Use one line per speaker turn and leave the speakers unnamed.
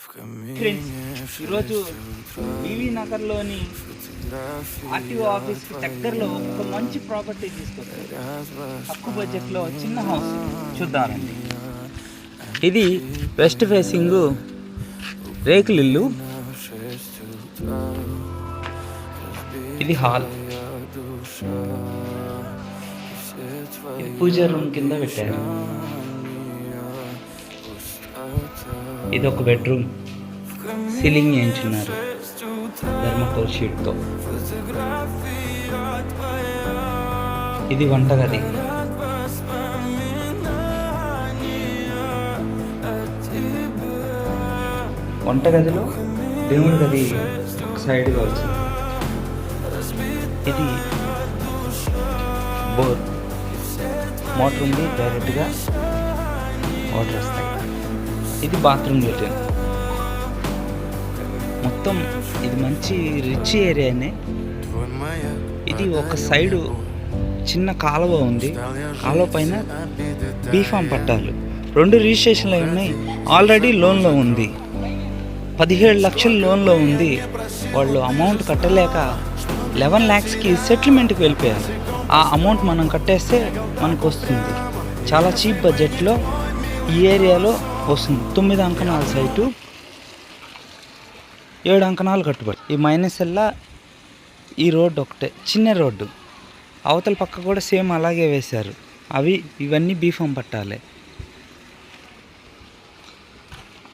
Friends, ఈరోజు BV నగర్లోని RTO ఆఫీస్కి దగ్గరలో ఒక మంచి ప్రాపర్టీ తీసుకొచ్చారు. తక్కువ బడ్జెట్లో చిన్న హౌస్ చూద్దామండి. ఇది వెస్ట్ ఫేసింగ్ రేకులు ఇల్లు. ఇది హాల్. ఇది పూజా రూమ్ కింద పెట్టారు. ఇది ఒక బెడ్రూమ్. సీలింగ్ చేయించున్నారు థర్మాకోల్ షీట్తో. ఇది వంటగది. వంటగదిలో దేవుడి గది ఒక సైడ్గా వచ్చింది. ఇది బోర్. మోటార్ ఉంది, డైరెక్ట్గా వాటర్ వస్తాయి. ఇది బాత్రూమ్ లెట్రిన్. మొత్తం ఇది మంచి రిచ్ ఏరియానే. ఇది ఒక సైడు చిన్న కాలువ ఉంది. కాలువ పైన బీఫామ్ పట్టాలు 2 రిజిస్ట్రేషన్లు ఉన్నాయి. ఆల్రెడీ లోన్లో ఉంది. 17 లక్షల లోన్లో ఉంది. వాళ్ళు అమౌంట్ కట్టలేక 11 lakhsకి సెటిల్మెంట్కి వెళ్ళిపోయారు. ఆ అమౌంట్ మనం కట్టేస్తే మనకు వస్తుంది. చాలా చీప్ బడ్జెట్లో ఈ ఏరియాలో వస్తుంది. 9 అంకణాల సైటు, 7 అంకణాలు కట్టుబడి. ఈ మైనసెల్లా ఈ రోడ్డు ఒకటే చిన్న రోడ్డు. అవతల పక్క కూడా సేమ్ అలాగే వేశారు. ఇవన్నీ బీఫామ్ పట్టాలే.